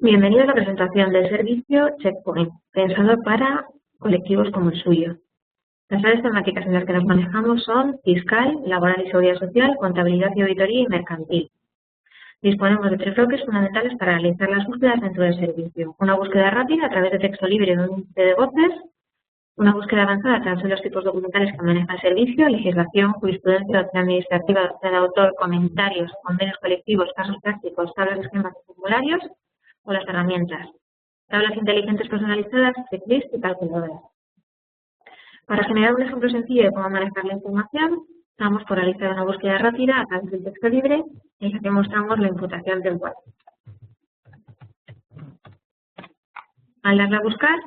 Bienvenido a la presentación del servicio Checkpoint, pensado para colectivos como el suyo. Las áreas temáticas en las que nos manejamos son fiscal, laboral y seguridad social, contabilidad y auditoría y mercantil. Disponemos de 3 bloques fundamentales para realizar las búsquedas dentro del servicio. Una búsqueda rápida a través de texto libre de un índice de voces, una búsqueda avanzada a través de los tipos documentales que maneja el servicio, legislación, jurisprudencia, doctrina administrativa, doctrina de autor, comentarios, convenios colectivos, casos prácticos, tablas de esquemas y formularios, o las herramientas, tablas inteligentes personalizadas, checklist y calculadoras. Para generar un ejemplo sencillo de cómo manejar la información, vamos por realizar una búsqueda rápida a través del texto libre en la que mostramos la imputación temporal. Al darle a buscar,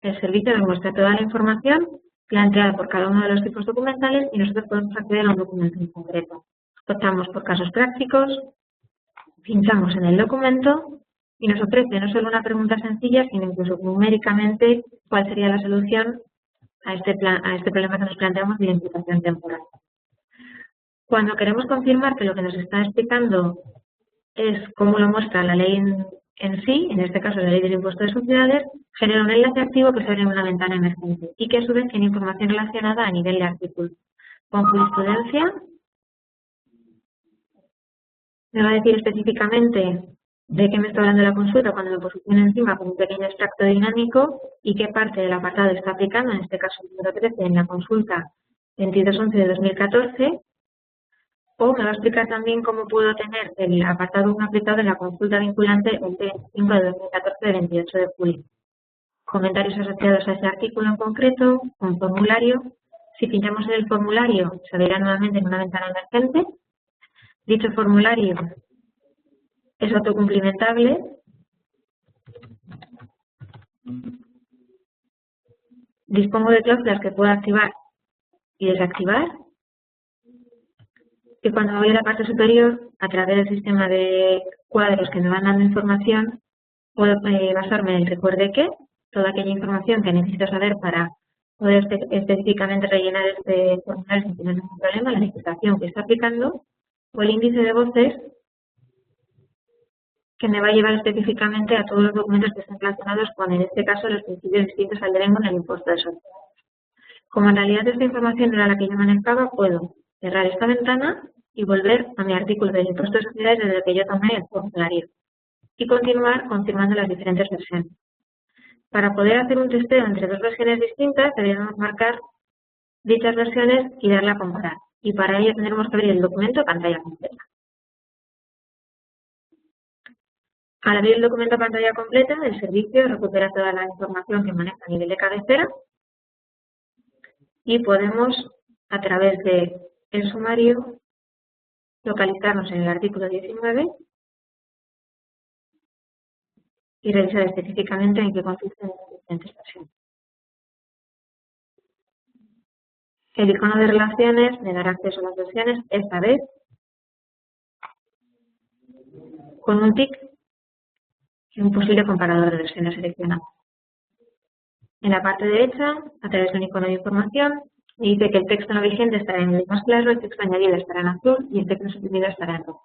el servicio nos muestra toda la información planteada por cada uno de los tipos documentales y nosotros podemos acceder a un documento en concreto. Optamos por casos prácticos, pinchamos en el documento y nos ofrece no solo una pregunta sencilla, sino incluso numéricamente cuál sería la solución a este problema que nos planteamos de la imputación temporal. Cuando queremos confirmar que lo que nos está explicando es cómo lo muestra la ley en sí, en este caso la ley del impuesto de sociedades, genera un enlace activo que se abre en una ventana emergente y que a su vez tiene información relacionada a nivel de artículo. Con jurisprudencia me va a decir específicamente de qué me está hablando la consulta cuando me posiciona encima con un pequeño extracto dinámico y qué parte del apartado está aplicando, en este caso el número 13, en la consulta 2211 de 2014, o me va a explicar también cómo puedo tener el apartado 1 aplicado en la consulta vinculante 2025 de 2014 de 28 de julio. Comentarios asociados a ese artículo en concreto, un formulario. Si pinchamos en el formulario, se verá nuevamente en una ventana emergente. Dicho formulario es autocumplimentable. Dispongo de cláusulas que puedo activar y desactivar. Y cuando voy a la parte superior, a través del sistema de cuadros que me van dando información, puedo basarme en el recuerde que, toda aquella información que necesito saber para poder específicamente rellenar este formulario sin tener ningún problema, la legislación que está aplicando, o el índice de voces que me va a llevar específicamente a todos los documentos que están relacionados con, en este caso, los principios distintos al derecho en el impuesto de sociedades. Como en realidad esta información era la que yo manejaba, puedo cerrar esta ventana y volver a mi artículo del impuesto de sociedades desde el que yo tomé el formulario y continuar confirmando las diferentes versiones. Para poder hacer un testeo entre 2 versiones distintas, deberíamos marcar dichas versiones y darle a comparar. Y para ello tendremos que abrir el documento a pantalla completa. Al abrir el documento a pantalla completa, el servicio recupera toda la información que maneja a nivel de cabecera y podemos, a través del sumario, localizarnos en el artículo 19 y revisar específicamente en qué consisten las diferentes versiones. El icono de relaciones me dará acceso a las versiones, esta vez con un tic y un posible comparador de versiones seleccionadas. En la parte derecha, a través de un icono de información, me dice que el texto no vigente estará en el más claro, el texto añadido estará en azul y el texto suprimido estará en rojo.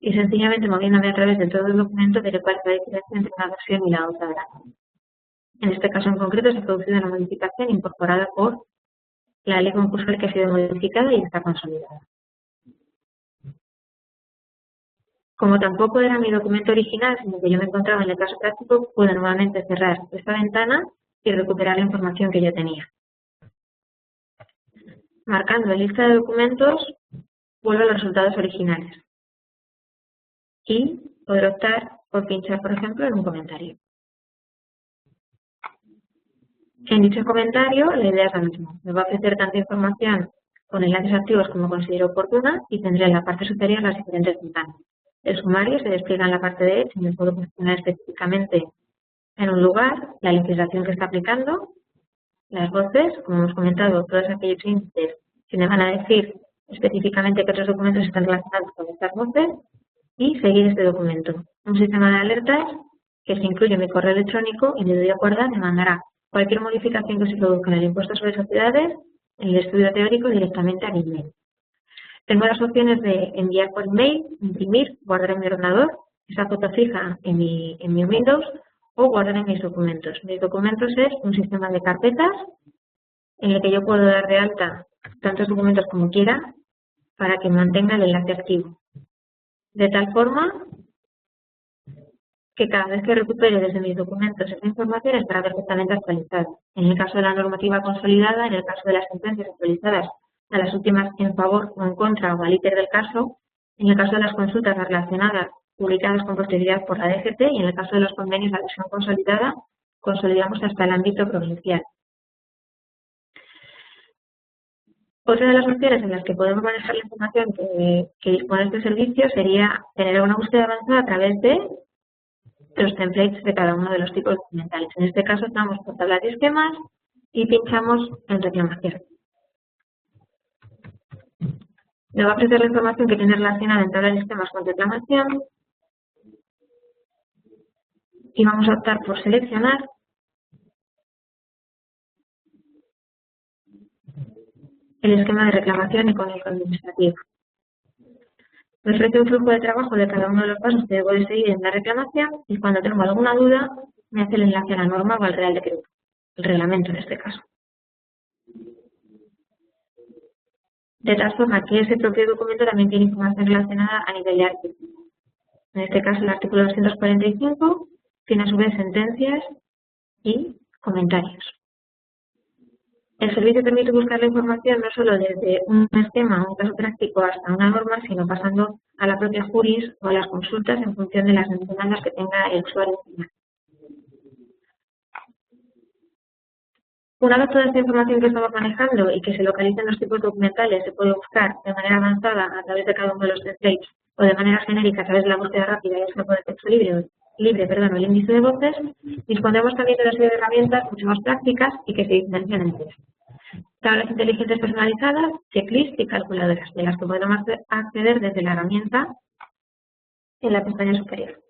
Y sencillamente moviéndome a través de todo el documento veré cuál es la diferencia entre una versión y la otra de la norma. En este caso en concreto se ha producido una modificación incorporada por la ley concursal que ha sido modificada y está consolidada. Como tampoco era mi documento original, sino que yo me encontraba en el caso práctico, puedo nuevamente cerrar esta ventana y recuperar la información que yo tenía. Marcando la lista de documentos, vuelvo a los resultados originales. Y podré optar por pinchar, por ejemplo, en un comentario. En dicho comentario, la idea es la misma. Me va a ofrecer tanta información con enlaces activos como considero oportuna y tendré en la parte superior las diferentes ventanas. El sumario se despliega en la parte derecha y me puedo posicionar específicamente en un lugar, la legislación que está aplicando, las voces, como hemos comentado, todos aquellos índices que me van a decir específicamente qué otros documentos están relacionados con estas voces y seguir este documento. Un sistema de alertas que se incluye en mi correo electrónico y le doy a guardar, me mandará cualquier modificación que se produzca en el impuesto sobre sociedades, en el estudio teórico directamente al email. Tengo las opciones de enviar por email, imprimir, guardar en mi ordenador, esa foto fija en mi Windows o guardar en mis documentos. Mis documentos es un sistema de carpetas en el que yo puedo dar de alta tantos documentos como quiera para que mantenga el enlace activo. De tal forma que cada vez que recupere desde mis documentos esa información estará perfectamente actualizada. En el caso de la normativa consolidada, en el caso de las sentencias actualizadas a las últimas en favor o en contra o al íter del caso, en el caso de las consultas relacionadas publicadas con posterioridad por la DGT y en el caso de los convenios de adhesión consolidada, consolidamos hasta el ámbito provincial. Otra de las opciones en las que podemos manejar la información que dispone este servicio sería tener una búsqueda avanzada a través de los templates de cada uno de los tipos documentales. En este caso estamos por tablas de esquemas y pinchamos en reclamación. Me va a ofrecer la información que tiene relacionada en tablas de esquemas con reclamación y vamos a optar por seleccionar el esquema de reclamación económico administrativa. Me ofrece un flujo de trabajo de cada uno de los pasos que debo de seguir en la reclamación y cuando tengo alguna duda me hace el enlace a la norma o al Real Decreto, el reglamento en este caso. De tal forma que ese propio documento también tiene información relacionada a nivel de artículo. En este caso el artículo 245 tiene a su vez sentencias y comentarios. El servicio permite buscar la información no solo desde un esquema o un caso práctico hasta una norma, sino pasando a la propia juris o a las consultas en función de las demandas que tenga el usuario final. Una vez toda esta información que estamos manejando y que se localiza en los tipos documentales se puede buscar de manera avanzada a través de cada uno de los templates o de manera genérica a través de la búsqueda rápida y el campo de texto libre, o el índice de voces, disponemos también de una serie de herramientas mucho más prácticas y que se diferencian entre ellas. Tablas inteligentes personalizadas, checklists y calculadoras, de las que podemos acceder desde la herramienta en la pestaña superior.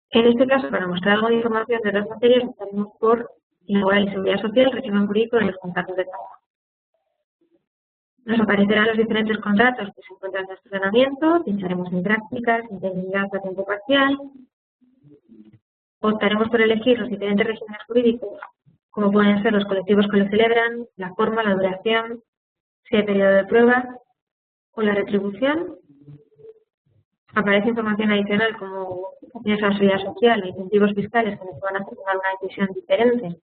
En este caso, para mostrar algo de información de otras materias, optaremos por Laboral y Seguridad Social, régimen jurídico de los contratos de trabajo. Nos aparecerán los diferentes contratos que se encuentran en nuestro ordenamiento, pincharemos en prácticas, integridad a tiempo parcial, optaremos por elegir los diferentes regímenes jurídicos, como pueden ser los colectivos que lo celebran, la forma, la duración, si hay periodo de prueba o la retribución. Aparece información adicional como opciones a la seguridad social e incentivos fiscales que nos puedan hacer tomar una decisión diferente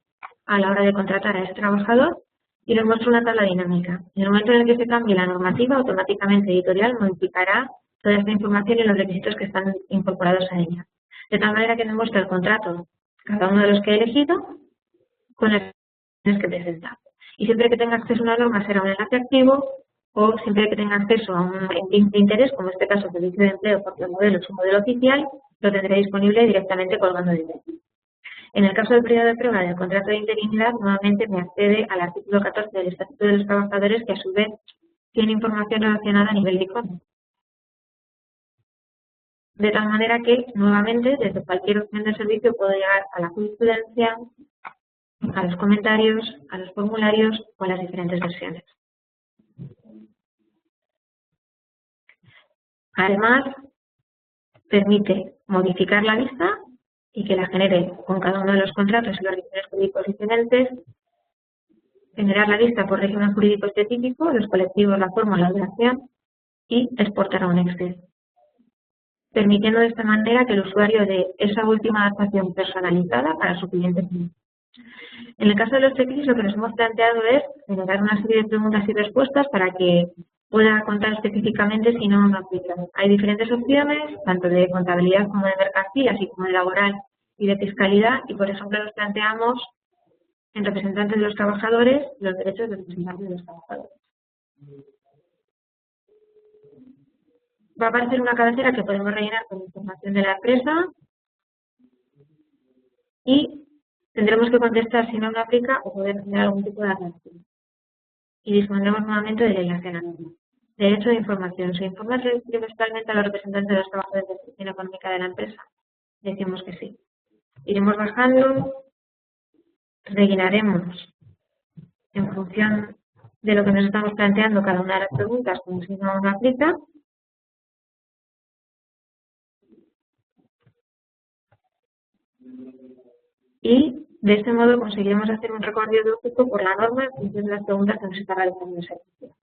a la hora de contratar a ese trabajador y nos muestra una tabla dinámica. En el momento en el que se cambie la normativa, automáticamente Editorial modificará toda esta información y los requisitos que están incorporados a ella. De tal manera que nos muestra el contrato, cada uno de los que he elegido, con las condiciones que presenta. Y siempre que tenga acceso a una norma será un enlace activo o siempre que tenga acceso a un link de interés, como en este caso servicio de empleo porque el modelo es un modelo oficial, lo tendré disponible directamente colgando de él. En el caso del periodo de prueba del contrato de interinidad, nuevamente me accede al artículo 14 del Estatuto de los Trabajadores, que a su vez tiene información relacionada a nivel de ICON. De tal manera que, nuevamente, desde cualquier opción del servicio puedo llegar a la jurisprudencia, a los comentarios, a los formularios o a las diferentes versiones. Además, permite modificar la lista y que la genere con cada uno de los contratos y los regímenes jurídicos diferentes, generar la lista por régimen jurídico específico, los colectivos, la forma, la duración y exportar a un Excel, permitiendo de esta manera que el usuario dé esa última adaptación personalizada para su cliente final. En el caso de los checklists, lo que nos hemos planteado es generar una serie de preguntas y respuestas para que pueda contar específicamente si no aplica. Hay diferentes opciones, tanto de contabilidad como de mercancía, así como de laboral y de fiscalidad, y por ejemplo nos planteamos en representantes de los trabajadores los derechos de representantes de los trabajadores. Va a aparecer una cabecera que podemos rellenar con información de la empresa y tendremos que contestar si no aplica o poder tener algún tipo de reacción. Y dispondremos nuevamente del enlace a la norma. Derecho de información. ¿Se informa trimestralmente a los representantes de los trabajadores de la gestión económica de la empresa? Decimos que sí. Iremos bajando, rellenaremos en función de lo que nos estamos planteando cada una de las preguntas, como si no aplica, Y de este modo conseguiremos hacer un recorrido lógico por la norma en función de las preguntas que nos está realizando el servicio.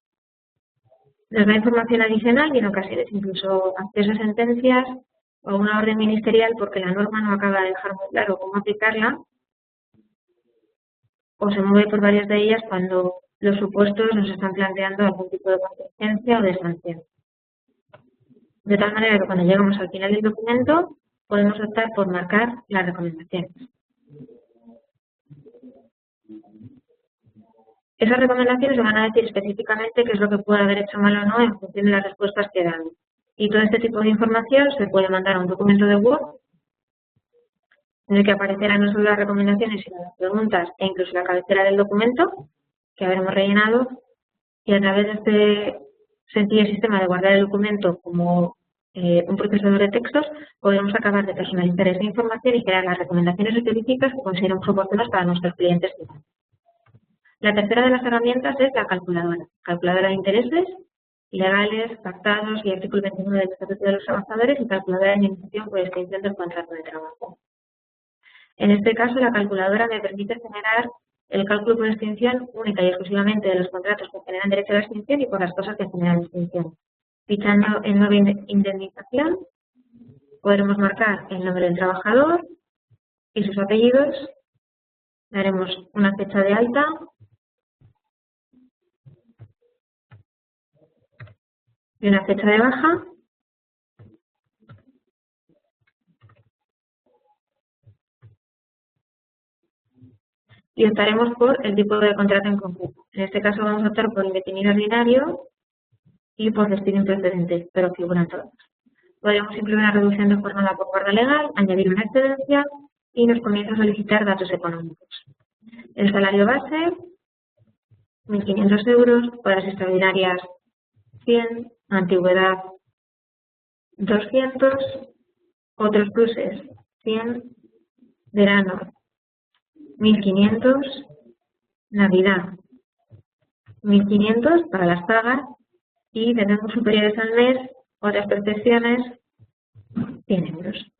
Nos da información adicional y en ocasiones incluso acceso a sentencias o a una orden ministerial porque la norma no acaba de dejar muy claro cómo aplicarla o se mueve por varias de ellas cuando los supuestos nos están planteando algún tipo de contingencia o de sanción. De tal manera que cuando llegamos al final del documento podemos optar por marcar las recomendaciones. Esas recomendaciones van a decir específicamente qué es lo que puede haber hecho mal o no en función de las respuestas que dan. Y todo este tipo de información se puede mandar a un documento de Word en el que aparecerán no solo las recomendaciones, sino las preguntas e incluso la cabecera del documento que habremos rellenado. Y a través de este sencillo sistema de guardar el documento como un procesador de textos, podremos acabar de personalizar esa información y crear las recomendaciones específicas que consideramos oportunas para nuestros clientes. La tercera de las herramientas es la calculadora de intereses legales, pactados y artículo 29 del Estatuto de los Trabajadores y calculadora de indemnización por extinción del contrato de trabajo. En este caso, la calculadora me permite generar el cálculo por extinción única y exclusivamente de los contratos que generan derecho a la extinción y por las cosas que generan extinción. Fichando en nueva indemnización, podremos marcar el nombre del trabajador y sus apellidos, daremos una fecha de alta y una fecha de baja, y optaremos por el tipo de contrato en concreto. En este caso vamos a optar por indefinido ordinario y por despido improcedente, pero figuran todas. Podemos incluir una reducción de jornada por guarda legal, añadir una excedencia y nos comienza a solicitar datos económicos. El salario base, 1.500 euros, horas extraordinarias 100, antigüedad 200, otros pluses 100, verano 1.500, Navidad 1.500 para las pagas y de rangos superiores al mes, otras percepciones 100 euros.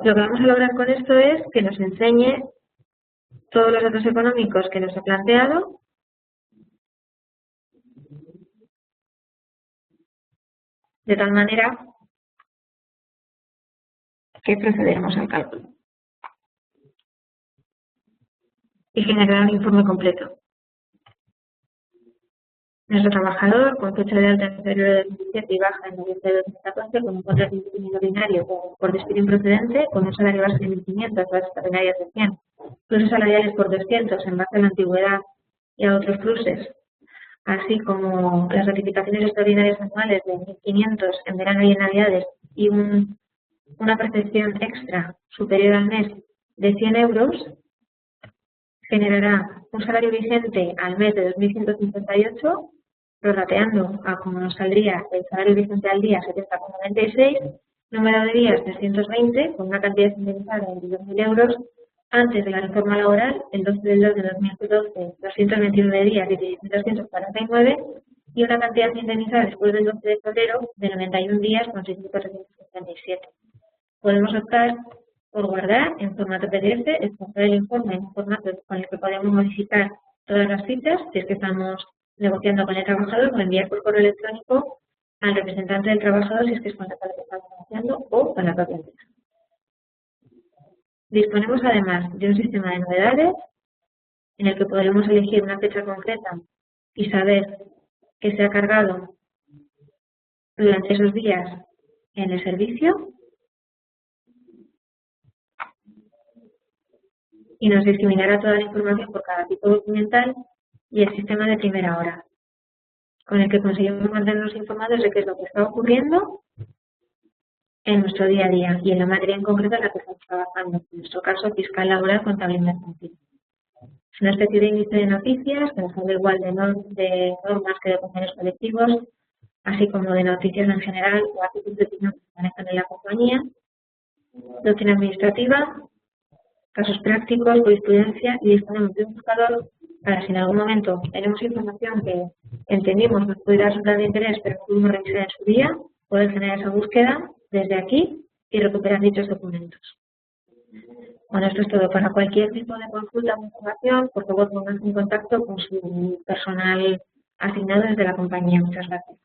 Lo que vamos a lograr con esto es que nos enseñe todos los datos económicos que nos ha planteado de tal manera que procederemos al cálculo y generar un informe completo. Nuestro trabajador, con fecha de alta en febrero de 2017 y baja en noviembre de 2014, con un contrato indefinido ordinario o por despido improcedente, con un salario base de 1.500, horas extraordinarias de 100, pluses salariales por 200 en base a la antigüedad y a otros pluses, así como las gratificaciones extraordinarias anuales de 1.500 en verano y en navidades y una percepción extra superior al mes de 100 euros, generará un salario vigente al mes de 2.158, prorrateando a como nos saldría el salario vigente al día 70,96, número de días 320, con una cantidad indemnizada de 22.000 euros, antes de la reforma laboral, el 12 del 2 de 2012, 229 días, 17.249, y una cantidad indemnizada después del 12 de febrero de 91 días con 6.377. Podemos optar por guardar en formato PDF, exportar el informe en un formato con el que podemos modificar todas las fichas, si es que estamos negociando con el trabajador, o enviar por correo electrónico al representante del trabajador si es que es con la que estamos negociando o con la propia empresa. Disponemos además de un sistema de novedades en el que podremos elegir una fecha concreta y saber que se ha cargado durante esos días en el servicio y nos discriminará toda la información por cada tipo documental y el sistema de primera hora, con el que conseguimos mantenernos informados de qué es lo que está ocurriendo en nuestro día a día y en la materia en concreto en la que estamos trabajando, en nuestro caso fiscal, laboral, contable y mercantil. Es una especie de índice de noticias que nos habla igual de normas que de convenios colectivos, así como de noticias en general o artículos de opinión que se manejan en la compañía, doctrina administrativa, casos prácticos, jurisprudencia, y disponemos de un buscador para si en algún momento tenemos información que entendimos nos puede dar resultado de interés pero no pudimos revisar en su día, poder generar esa búsqueda desde aquí y recuperar dichos documentos. Bueno, esto es todo. Para cualquier tipo de consulta o información, por favor, pónganse en contacto con su personal asignado desde la compañía. Muchas gracias.